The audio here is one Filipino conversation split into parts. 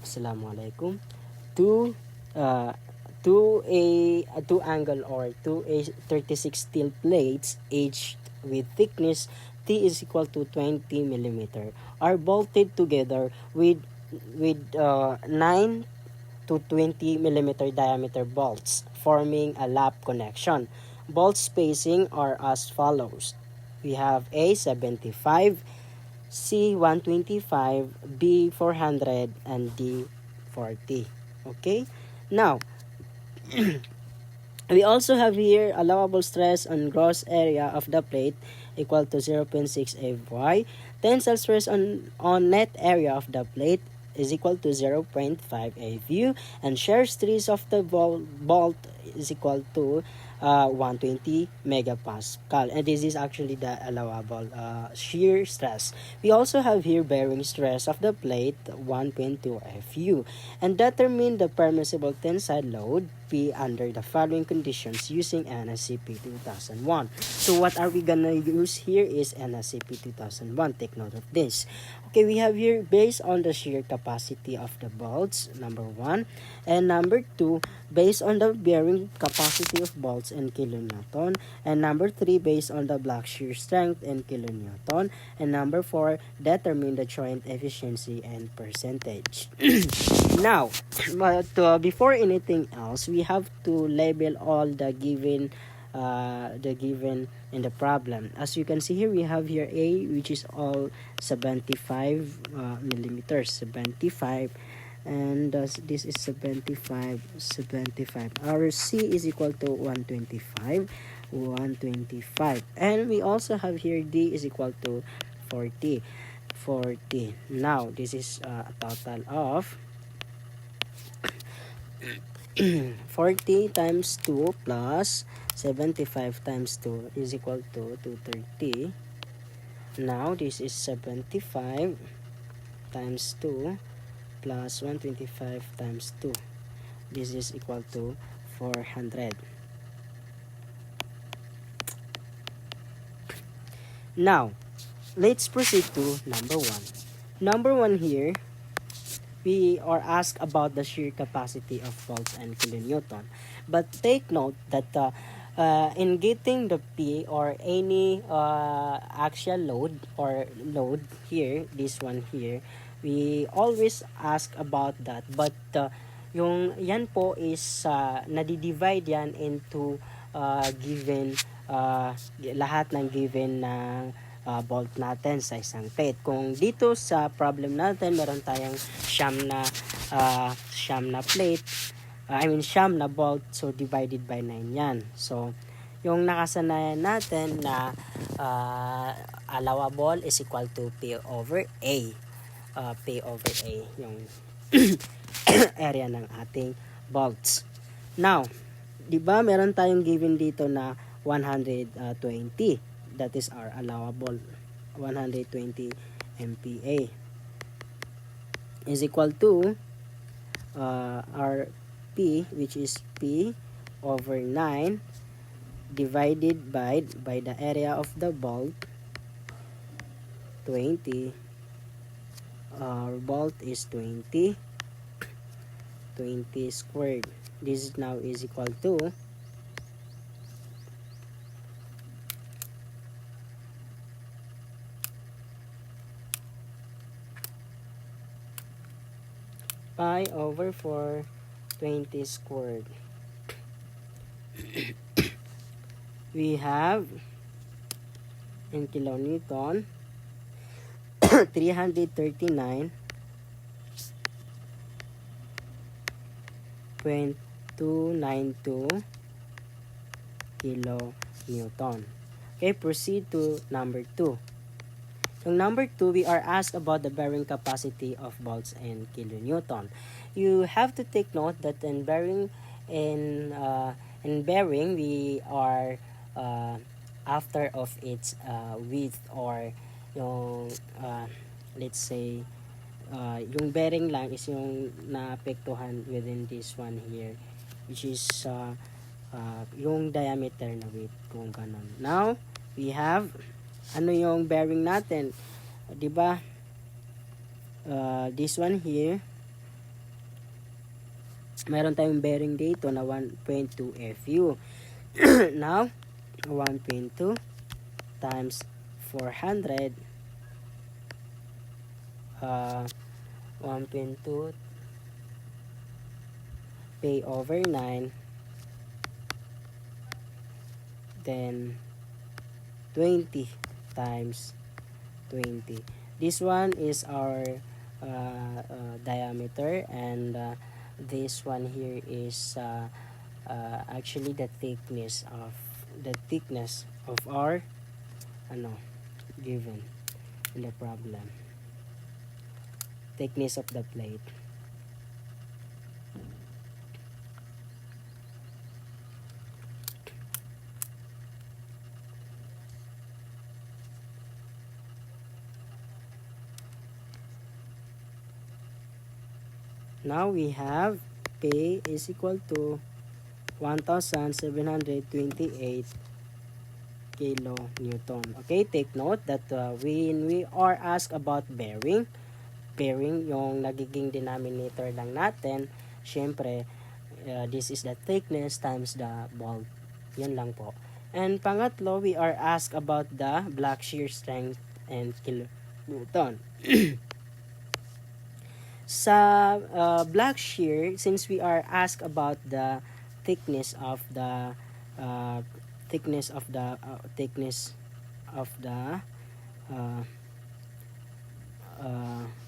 Assalamualaikum. Two uh, two angle or two a 36 steel plates each with thickness T is equal to 20 millimeter are bolted together with 9 to 20 millimeter diameter bolts forming a lap connection. Bolt spacing are as follows. We have A 75, C 125, B 400, and D 40. Okay? Now, we also have here allowable stress on gross area of the plate equal to 0.6 AY. Tensile stress on net area of the plate is equal to 0.5 AVU, and shear stress of the bolt is equal to 120 megapascal, and this is actually the allowable shear stress. We also have here bearing stress of the plate 1.2 FU, and determine the permissible tensile load P under the following conditions using NSCP 2001. So what are we gonna use here is NSCP 2001. Take note of this. Okay, we have here based on the shear capacity of the bolts, number 1, and number 2, based on the bearing capacity of bolts in kilonewton, and number 3, based on the block shear strength in kilonewton, and number 4, determine the joint efficiency and percentage. Now, but before anything else, we have to label all the given in the problem. As you can see here, we have here A, which is all 75 millimeters, 75, and this is 75, 75. Our C is equal to 125, 125, and we also have here D is equal to 40, 40. Now, this is a total of 40 times 2 plus 75 times 2 is equal to 230. Now, this is 75 times 2 plus 125 times 2. This is equal to 400. Now, let's proceed to number 1. Number 1 here, we are asked about the shear capacity of volts and kilonewton. But take note that in getting the P or any axial load or load here, this one here, we always ask about that. But yung yan po is nadi-divide yan into given lahat ng given ng bolt natin sa isang plate. Kung dito sa problem natin, meron tayong siyam na plate, siyam na bolt, so divided by 9 yan. So, yung nakasanayan natin na allowable is equal to P over A. P over A, yung area ng ating bolts. Now, di ba meron tayong given dito na 120. That is our allowable 120 MPa is equal to our P, which is P over 9 divided by the area of the bolt 20. Our bolt is 20 squared. This now is equal to pi over 4 20 squared. We have in kilonewton 339.292 kilonewton. Okay, proceed to number 2. Yung number 2, we are asked about the bearing capacity of bolts in kilonewton. You have to take note that in bearing, we are after of its width or yung let's say yung bearing lang is yung naapektuhan within this one here, which is yung diameter na width, kung ganon. Now, we have ano yung bearing natin, 'di ba? This one here meron tayong bearing dito na 1.2 FU. Now, 1.2 times 400, 1.2 pay over 9, then 20 times 20. This one is our diameter, and this one here is actually the thickness of our given in the problem, thickness of the plate. Now we have P is equal to 1,728 kilonewton. Okay, take note that when we are asked about bearing, yung nagiging denominator lang natin, syempre, this is the thickness times the bolt. Yan lang po. And pangatlo, we are asked about the block shear strength and kilonewton. Sa block shear, since we are asked about the thickness of the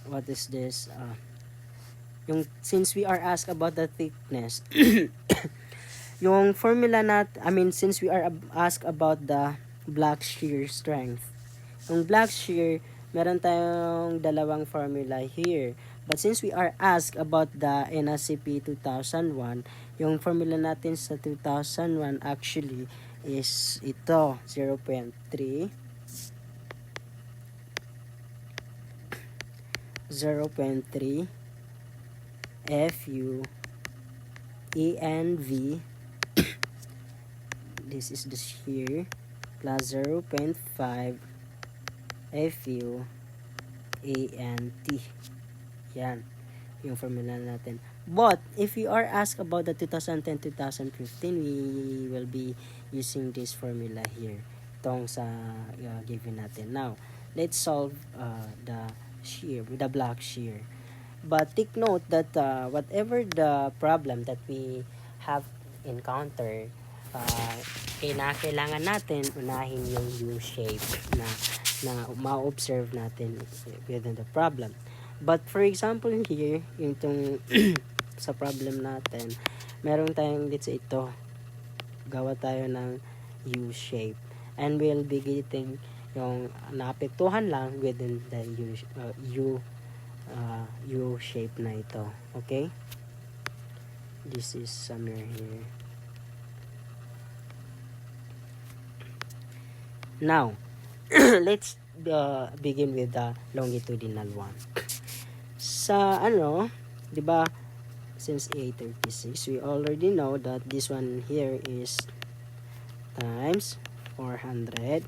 what is this, since we are asked about the thickness, yung formula since we are asked about the block shear strength, yung block shear, meron tayong dalawang formula here. But since we are asked about the NACP 2001, yung formula natin sa 2001 actually is ito, 0.3 FU ENV, this is the shear, plus 0.5 FU ANT. Yan, yung formula natin. But, if you are asked about the 2010-2015, we will be using this formula here. Itong sa given natin. Now, let's solve the block shear. But, take note that whatever the problem that we have encountered, kailangan natin unahin yung U-shape na ma-observe natin within the problem. But for example here, yung itong sa problem natin, meron tayong let's say ito, gawa tayo ng U-shape, and we'll be getting yung naapektuhan lang within the U-shape na ito. Okay? This is somewhere here. Now, let's begin with the longitudinal one. Sa di ba, since A36, we already know that this one here is times 400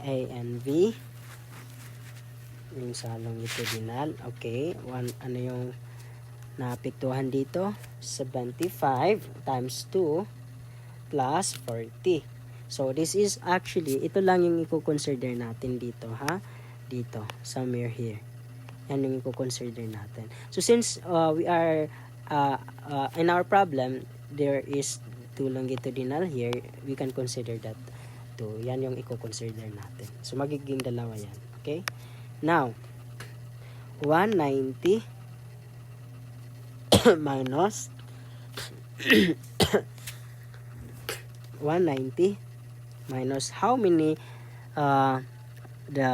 A and V yung sa longitudinal. Okay, yung naapektuhan dito, 75 times 2 plus 40. So this is actually, ito lang yung i-consider natin dito, dito, somewhere here. Yan yung i-consider natin. So since we are in our problem, there is two longitudinal here, we can consider that two. Yan yung i-consider natin. So magiging dalawa yan. Okay? Now, 190 minus 190 minus how many the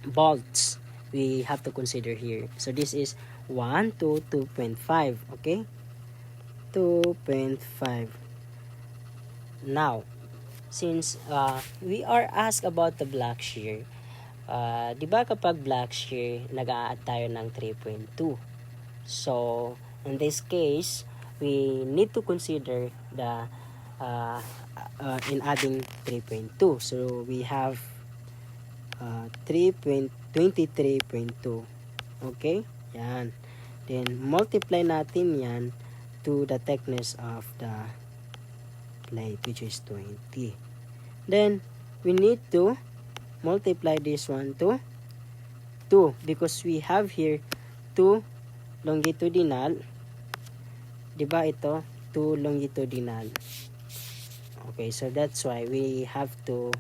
bolts we have to consider here. So this is 1 to 2.5. Okay, 2.5. Now, since we are asked about the block shear, di ba kapag block shear, nag-a-add tayo ng 3.2. So, in this case, we need to consider the in adding 3.2. So, we have 23.2. Okay? Yan. Then, multiply natin yan to the thickness of the plate, which is 20. Then, we need to multiply this one to 2 because we have here 2 longitudinal. Diba ito? 2 longitudinal. Okay, so that's why we have to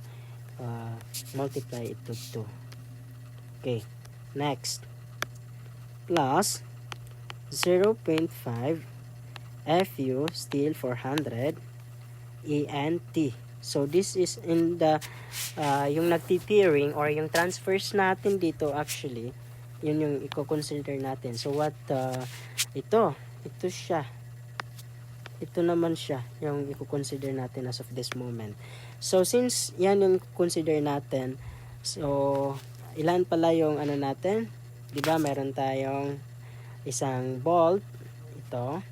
multiply it to 2. Okay, next. Plus 0.5 FU still 400 ENT. So this is in the yung nagtitiering or yung transfers natin dito actually, yun yung i-consider natin. So what ito siya. Ito naman siya yung i-consider natin as of this moment. So since yan yung consider natin, so ilan pala yung ano natin? 'Di ba? Meron tayong isang bolt, ito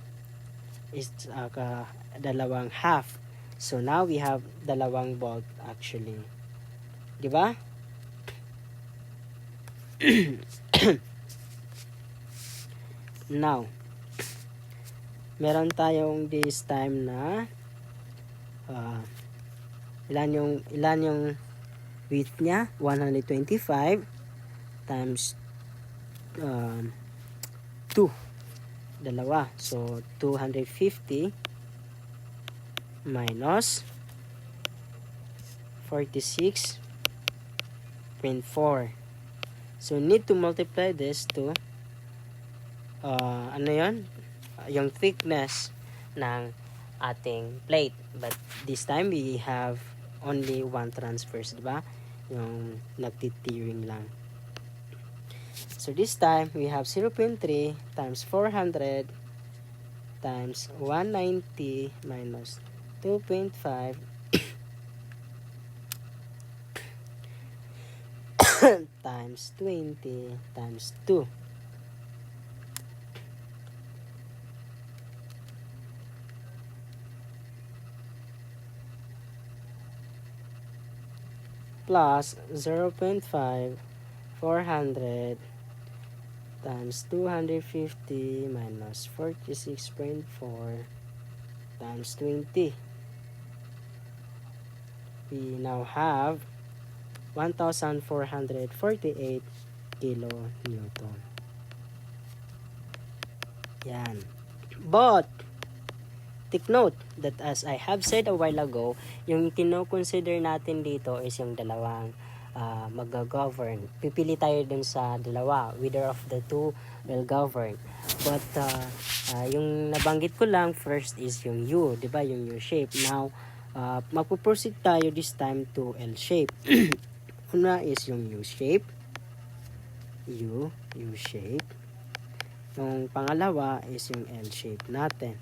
is dalawang half. So now we have dalawang bolt actually. 'Di ba? Now, meron tayong this time na ilan yung width niya? 125 times 2. Dalawa. So, 250 minus 46.4. So, need to multiply this to ano yon? Yung thickness ng ating plate. But this time, we have only one transverse, diba? Yung nagtitiring lang. So this time, we have 0.3 times 400 times 190 minus 2.5 times 20 times 2. Plus 0.5 400 times 250 minus 46.4 times 20. We now have 1,448 kilonewton. Yan. But, take note that as I have said a while ago, yung kino-consider natin dito is yung dalawang mag-govern. Pipili tayo dun sa dalawa. Whether of the two will govern. But, yung nabanggit ko lang, first is yung U. Diba? Yung U shape. Now, magpo-proceed tayo this time to L shape. Una is yung U shape. U shape. Yung pangalawa is yung L shape natin.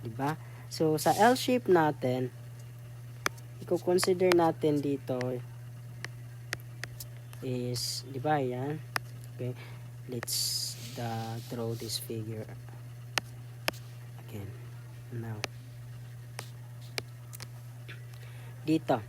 Diba? So, sa L shape natin, i-consider natin dito is, diba yan? Okay. Let's draw this figure again. Now, dito.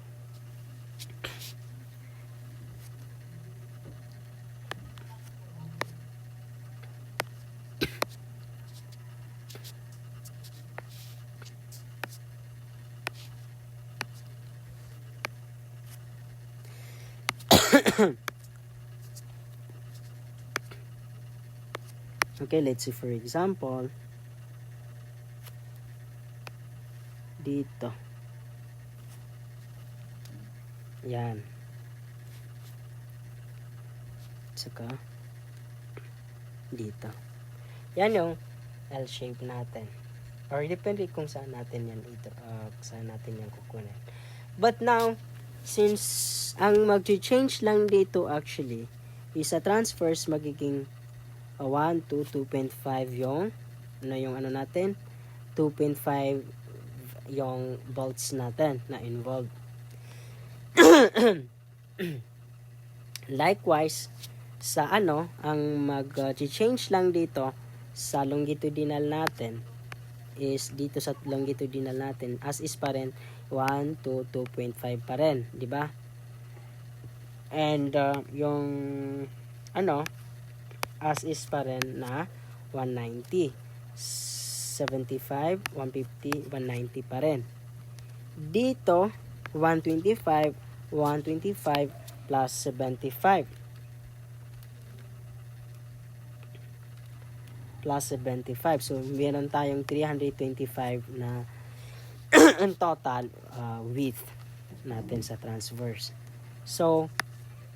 Okay, let's see for example. Dito. Yan. Saka dito. Yan yung L shape natin. Or depende kung saan natin yan saan natin yan kukunin. But now, since ang mag-change lang dito actually is sa transverse magiging 1 to 2.5 yung ano natin 2.5 yung bolts natin na involved. Likewise sa ang mag-change lang dito sa longitudinal natin is dito sa longitudinal natin as is pa rin 1 to 2.5 pa rin, di ba? And yung as is pa rin na 190. 75, 150, 190 pa rin. Dito, 125, 125 plus 75. Plus 75. So, meron tayong 325 na ang total width natin sa transverse. So,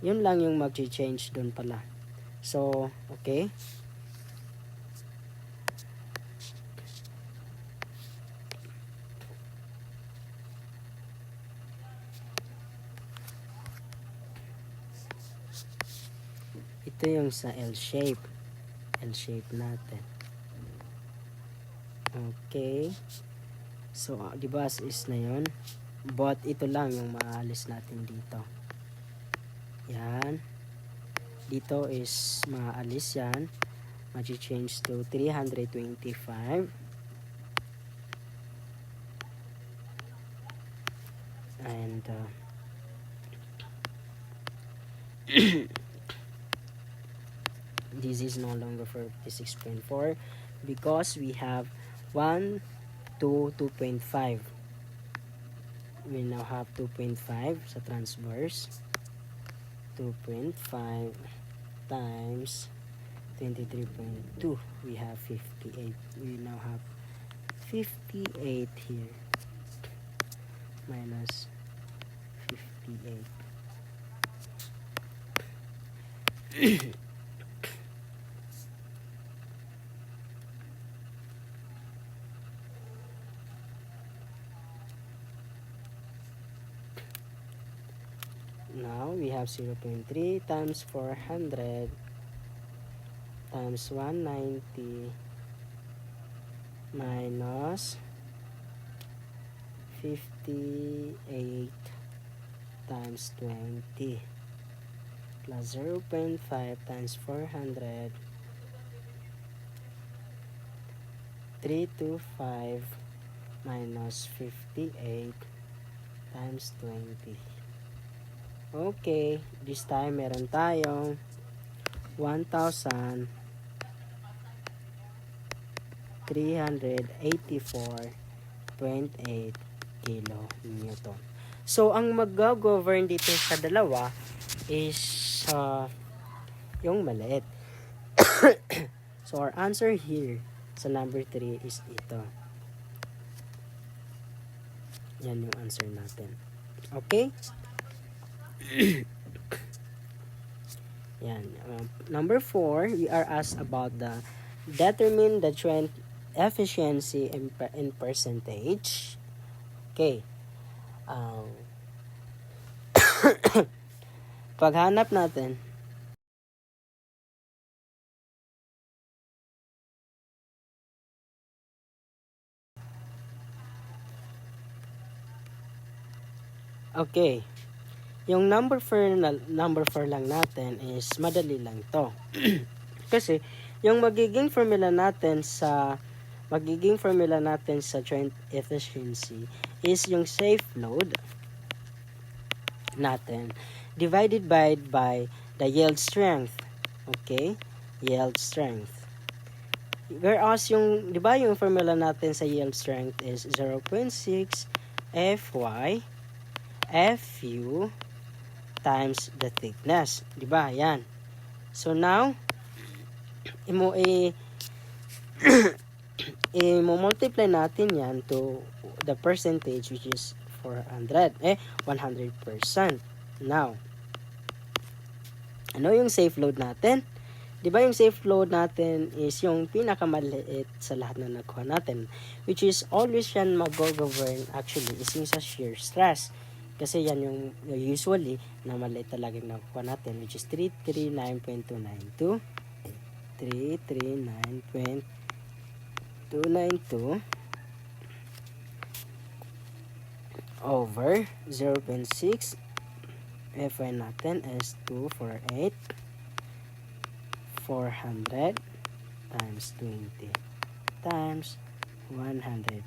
yun lang yung mag-change dun pala. So, okay. Ito yung sa L shape. L shape natin. Okay. So, di ba is na yun? But ito lang yung maalis natin dito. Yan. Dito is maalis yan. Mag-change to 325. And this is no longer 46.4 because we have 1 to 2.5. We now have 2.5 sa transverse. 2.5 times 23.2. We have 58. We now have 58 here. Minus 58. Now we have 0.3 times 400 times 190 minus 58 times 20 plus 0.5 times 400, 325 minus 58 times 20. Okay, this time meron tayong 1,384.8 kilonewton. So, ang mag-govern dito sa dalawa is yung maliit. So, our answer here sa number 3 is ito. Yan yung answer natin. Okay? Yan. Number 4, we are asked about the determine the trend efficiency in percentage. Okay. Paghanap natin, okay, yung number 4 lang natin is madali lang to. Kasi yung magiging formula natin sa trend efficiency is yung safe load natin divided by the yield strength. Okay? Yield strength. Whereas yung, di ba yung formula natin sa yield strength is 0.6 Fy Fu times the thickness. Di ba? Yan. So now, i-multiply natin yan to the percentage which is 100%. Now, ano yung safe load natin? Di ba yung safe load natin is yung pinakamaliit sa lahat na nakuha natin, which is always yan mag-govern actually is yung sa shear stress. Kasi yan yung usually na maliit talagang nakuha natin, which is 339.292 339.292 over 0.6. Fy natin is 248 400 times 20 times 100%.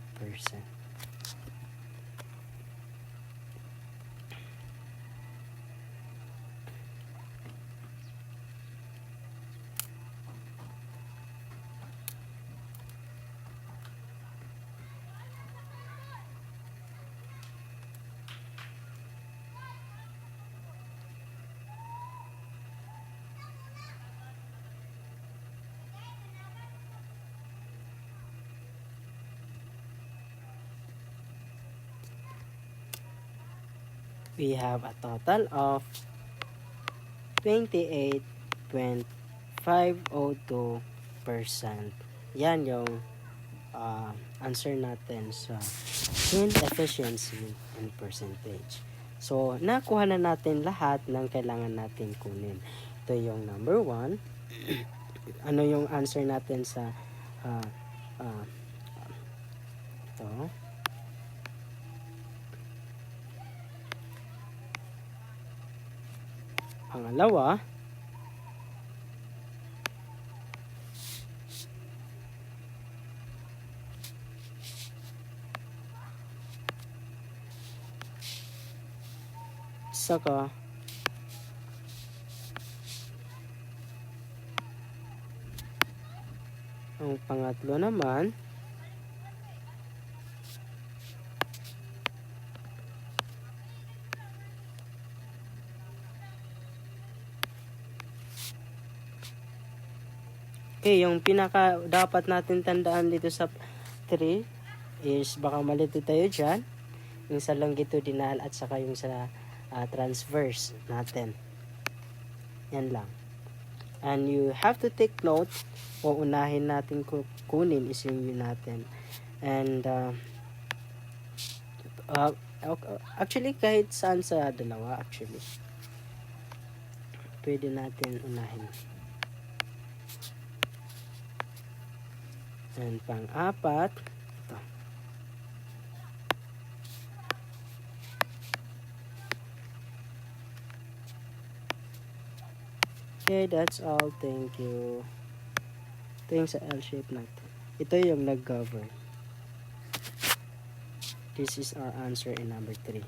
we have a total of 28.502%. Yan yung answer natin sa wind efficiency and percentage. So, nakuha na natin lahat ng kailangan natin kunin. Ito yung number 1. Ano yung answer natin sa ito? Pangalawa, saka ang pangatlo naman yung pinaka dapat natin tandaan dito sa 3 is baka malito tayo dyan. Yung sa longitudinal at saka yung sa transverse natin. Yan lang. And you have to take note o unahin natin kunin is yung yun natin. And actually kahit saan sa dalawa actually pwede natin unahin. And pang-apat, ito. Okay, that's all. Thank you. Ito yung sa L-shape natin. Ito yung nag-govern. This is our answer in number 3.